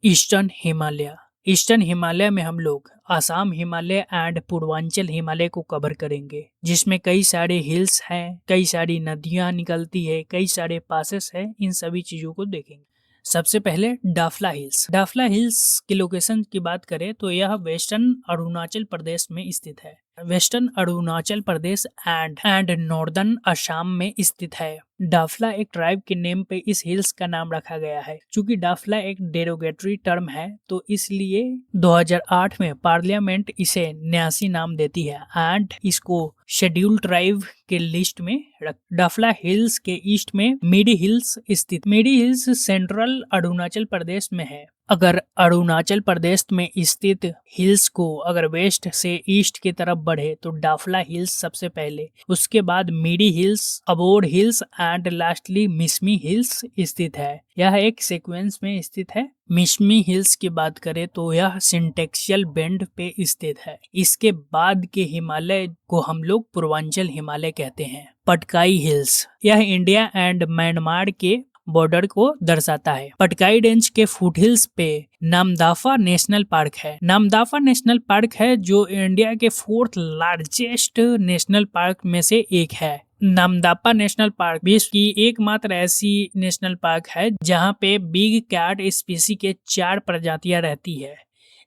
Eastern Himalaya. Eastern Himalaya में हम लोग आसाम हिमालय एंड पूर्वांचल हिमालय को कवर करेंगे, जिसमें कई सारे हिल्स हैं, कई सारी नदियां निकलती है, कई सारे पासेस हैं। इन सभी चीजों को देखेंगे। सबसे पहले डाफला हिल्स। डाफला हिल्स की लोकेशन की बात करें तो यह वेस्टर्न अरुणाचल प्रदेश में स्थित है। Western Arunachal Pradesh and northern Assam में स्थित है। डाफला एक ट्राइब के नेम पे इस हिल्स का नाम रखा गया है। चूंकि डाफला एक डेरोगेटरी टर्म है तो इसलिए 2008 में पार्लियामेंट इसे न्यासी नाम देती है एंड इसको शेड्यूल्ड ट्राइब के लिस्ट में रख। डाफला हिल्स के ईस्ट में मिडी हिल्स स्थित। मिडी हिल्स सेंट्रल अरुणाचल प्रदेश में है। अगर अरुणाचल प्रदेश में स्थित हिल्स को अगर वेस्ट से ईस्ट की तरफ बढ़े तो डाफला हिल्स सबसे पहले, उसके बाद Miri hills, Abor hills and lastly Mishmi hills स्थित है। यह एक सीक्वेंस में स्थित है। मिसमी हिल्स की बात करें तो यह सिंटेक्सियल बेंड पे स्थित है। इसके बाद के हिमालय को हम लोग पूर्वांचल हिमालय कहते हैं। पटकाई हिल्स, यह इंडिया एंड म्यांमार के बॉर्डर को दर्शाता है। पटकाई रेंज के फुट हिल्स पे नामदाफा नेशनल पार्क है। नामदाफा नेशनल पार्क है जो इंडिया के 4th लार्जेस्ट नेशनल पार्क में से एक है। नामदाफा नेशनल पार्क विश्व की एकमात्र ऐसी नेशनल पार्क है जहां पे बिग कैट स्पीसी के 4 प्रजातियां रहती है,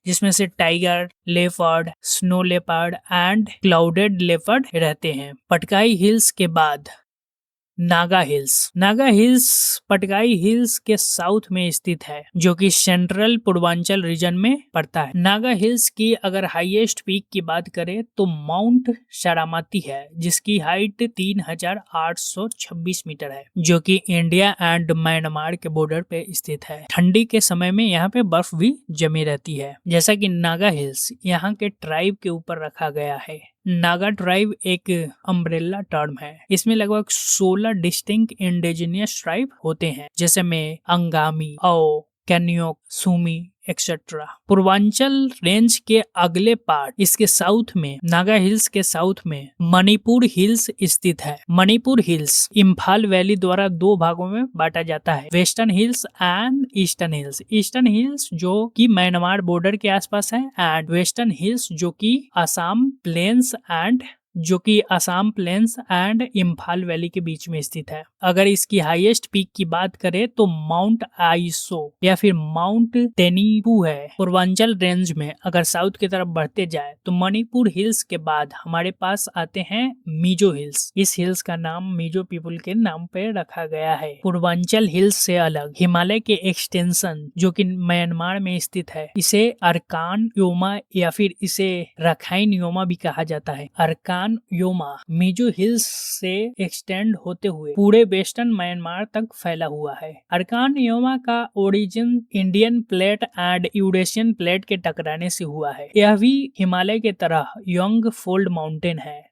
जिसमें से tiger, leopard, snow leopard and clouded leopard रहते हैं। पटकाई हिल्स के बाद Naga hills. Naga hills Patkai hills के साउथ में स्थित है, जो कि सेंट्रल पूर्वांचल रीजन में पड़ता है। नागा हिल्स की अगर हाईएस्ट पीक की बात करें तो माउंट सारामती है, जिसकी हाइट 3826 मीटर है, जो कि इंडिया एंड म्यांमार के बॉर्डर पे स्थित है। ठंडी के समय में यहाँ पे बर्फ भी जमी रहती है। जैसा कि नागा हिल्स यहाँ के ट्राइब के ऊपर रखा गया है। नागा ट्राइब एक अम्ब्रेला टर्म है। इसमें लगभग 16 डिस्टिंक्ट इंडिजिनियस ट्राइब होते हैं, जैसे में अंगामी, आओ, कैन्योक, सुमी एक्सेट्रा। पूर्वांचल रेंज के अगले पार्ट, इसके साउथ में, नागा हिल्स के साउथ में मणिपुर हिल्स स्थित है। मणिपुर हिल्स इम्फाल वैली द्वारा 2 भागों में बांटा जाता है, western hills and eastern hills. Eastern hills जो कि म्यांमार बॉर्डर के आसपास है एंड वेस्टर्न हिल्स जो कि Assam plains and Imphal valley के बीच में स्थित है। अगर इसकी हाईएस्ट पीक की बात करें तो माउंट आइसो या फिर माउंट तेनीपू है। पूर्वांचल रेंज में अगर साउथ की तरफ बढ़ते जाए तो मणिपुर हिल्स के बाद हमारे पास आते हैं मिजो हिल्स। इस हिल्स का नाम मिजो पीपुल के नाम पे रखा गया है। पूर्वांचल हिल्स से अलग हिमालय के एक्सटेंशन जो कि म्यांमार में स्थित है, इसे अरकान योमा या फिर इसे रखाइन योमा भी कहा जाता है। अरकान योमा मिजो हिल्स से एक्सटेंड होते हुए पूरे वेस्टर्न म्यांमार तक फैला हुआ है। अरकान योमा का origin Indian plate and Eurasian plate के टकराने से हुआ है। यह भी हिमालय के तरह यंग फोल्ड माउंटेन है।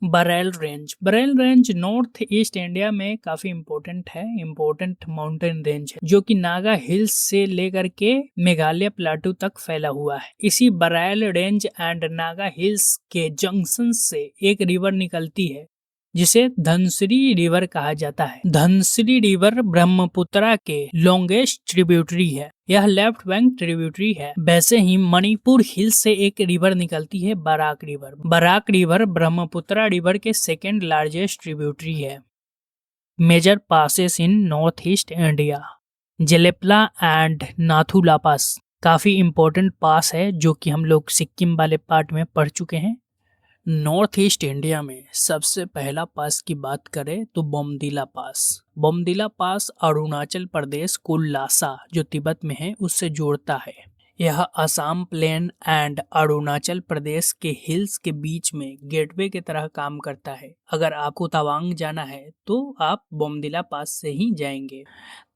Barail range north East India में काफी इम्पोर्टेंट माउंटेन रेंज है, जो कि नागा हिल्स से लेकर के मेघालय प्लाटू तक फैला हुआ है। इसी Barail range and Naga hills के जंक्शन से एक रिवर निकलती है, जिसे धनसिरी रिवर कहा जाता है। धनसिरी रिवर ब्रह्मपुत्रा के लॉन्गेस्ट ट्रिब्यूटरी है। यह लेफ्ट बैंक ट्रिब्यूटरी है। वैसे ही मणिपुर हिल्स से एक रिवर निकलती है, Barak river. Barak river Brahmaputra river के 2nd लार्जेस्ट ट्रिब्यूटरी है। Major passes in North East India, Jelepla and Nathula pass काफी इम्पोर्टेंट पास है, जो कि हम लोग सिक्किम वाले पार्ट में पढ़ चुके हैं। नॉर्थ ईस्ट इंडिया में सबसे पहला पास की बात करें तो बोमदिला पास अरुणाचल प्रदेश को लासा जो तिब्बत में है उससे जोड़ता है। यह असम प्लेन एंड अरुणाचल प्रदेश के हिल्स के बीच में गेटवे की तरह काम करता है। अगर आपको तवांग जाना है तो आप बोमदिला पास से ही जाएंगे।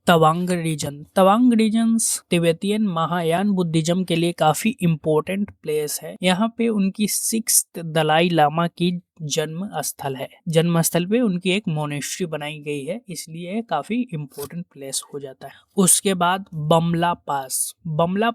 Tawang region Tibetan Mahayana Buddhism के लिए काफी इम्पोर्टेंट प्लेस है। यहाँ पे उनकी 6th दलाई लामा की जन्मस्थल पे उनकी एक मोनेस्ट्री बनाई गई है, इसलिए काफी इम्पोर्टेंट प्लेस हो जाता है। उसके बाद बमला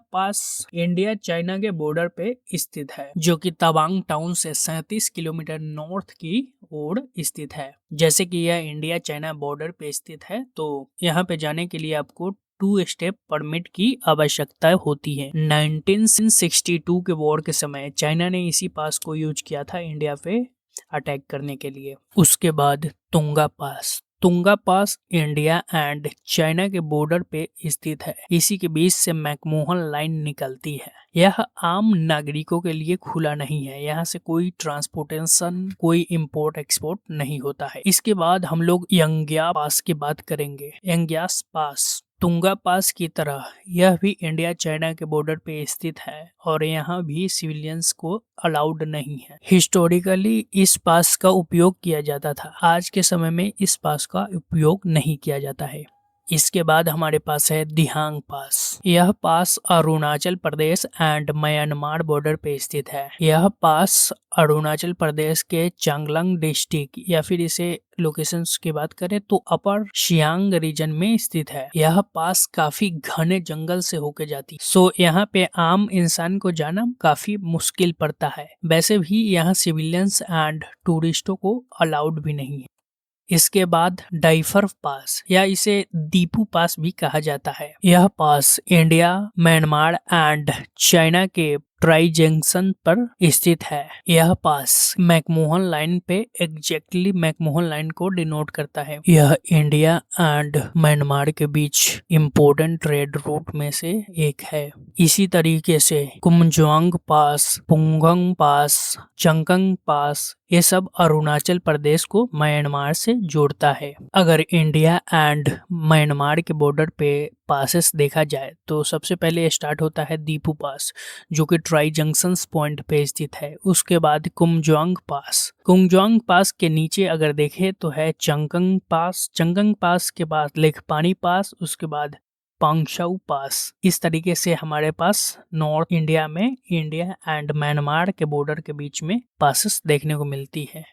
पास इंडिया चाइना के बॉर्डर पे स्थित है, जो कि तवांग टाउन से 37 किलोमीटर नॉर्थ की ओर स्थित है। जैसे कि यह इंडिया चाइना बॉर्डर पे स्थित है तो यहाँ पे जाने के लिए आपको 2 स्टेप परमिट की आवश्यकता होती है। 1962 के वॉर के समय चाइना ने इसी पास को यूज किया था इंडिया पे अटैक करने के लिए। उसके बाद तुंगा पास इंडिया एंड चाइना के बॉर्डर पे स्थित है। इसी के बीच से मैकमोहन लाइन निकलती है। यह आम नागरिकों के लिए खुला नहीं है। यहाँ से कोई ट्रांसपोर्टेशन, कोई इंपोर्ट एक्सपोर्ट नहीं होता है। इसके बाद हम लोग यंग्या पास की बात करेंगे। यंग्यास पास तुंगा पास की तरह यह भी इंडिया चाइना के बॉर्डर पे स्थित है और यहाँ भी सिविलियंस को अलाउड नहीं है। हिस्टोरिकली इस पास का उपयोग किया जाता था। आज के समय में इस पास का उपयोग नहीं किया जाता है। इसके बाद हमारे पास है दिहांग पास। यह पास Arunachal Pradesh and Myanmar border पे स्थित है। यह पास अरुणाचल प्रदेश के चांगलांग डिस्ट्रिक्ट या फिर इसे लोकेशंस की बात करें तो अपर सियांग रीजन में स्थित है। यह पास काफी घने जंगल से होके जाती, सो यहाँ पे आम इंसान को जाना काफी मुश्किल पड़ता है। वैसे भी यहाँ सिविलियंस एंड टूरिस्टों को अलाउड भी नहीं है। इसके बाद डाइफर पास या इसे दीपू पास भी कहा जाता है। यह पास इंडिया, म्यांमार एंड चाइना के ट्राई जंक्शन पर स्थित है। यह पास मैकमोहन लाइन पे एग्जैक्टली मैकमोहन लाइन को डिनोट करता है। यह इंडिया एंड म्यांमार के बीच इम्पोर्टेंट ट्रेड रूट में से एक है। इसी तरीके से कुमजोंग पास, पुंगंग पास, चंगंग पास, ये सब अरुणाचल प्रदेश को म्यांमार से जोड़ता है। अगर इंडिया एंड म्यांमार के बॉर्डर पे पासेस देखा जाए तो सबसे पहले स्टार्ट होता है दीपू पास, जो कि ट्राई जंक्शंस पॉइंट पे स्थित है। उसके बाद कुमजोंग पास के नीचे अगर देखें तो है चंगंग पास के बाद लेखपानी पास, उसके बाद पांगशाऊ पास। इस तरीके से हमारे पास नॉर्थ इंडिया में इंडिया एंड म्यांमार के बॉर्डर के बीच में पासेस देखने को मिलती है।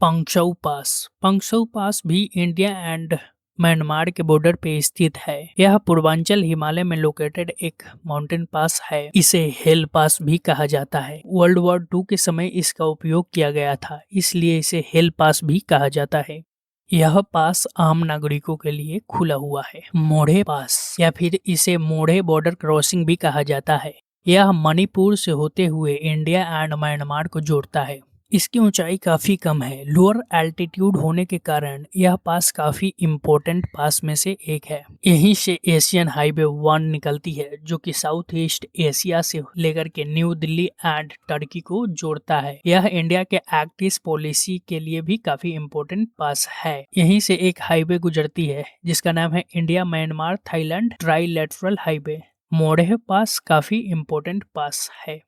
पांगशाऊ पास भी इंडिया एंड म्यांमार के बॉर्डर पे स्थित है। यह पूर्वांचल हिमालय में लोकेटेड एक माउंटेन पास है। इसे हिल पास भी कहा जाता है। वर्ल्ड वॉर 2 के समय इसका उपयोग किया गया था, इसलिए इसे हिल पास भी कहा जाता है। यह पास आम नागरिकों के लिए खुला हुआ है। मोढ़े पास या फिर इसे मोढ़े बॉर्डर क्रॉसिंग भी कहा जाता है। यह मणिपुर से होते हुए इंडिया एंड म्यांमार को जोड़ता है। इसकी ऊंचाई काफी कम है। लोअर एल्टीट्यूड होने के कारण यह पास काफी इम्पोर्टेंट पास में से एक है। यहीं से एशियन हाईवे 1 निकलती है, जो कि साउथ ईस्ट एशिया से लेकर के न्यू दिल्ली एंड टर्की को जोड़ता है। यह इंडिया के एक्ट ईस्ट पॉलिसी के लिए भी काफी इम्पोर्टेंट पास है। यहीं से एक हाईवे गुजरती है जिसका नाम है India Myanmar Thailand trilateral highway. मोढ़े पास काफी इम्पोर्टेंट पास है।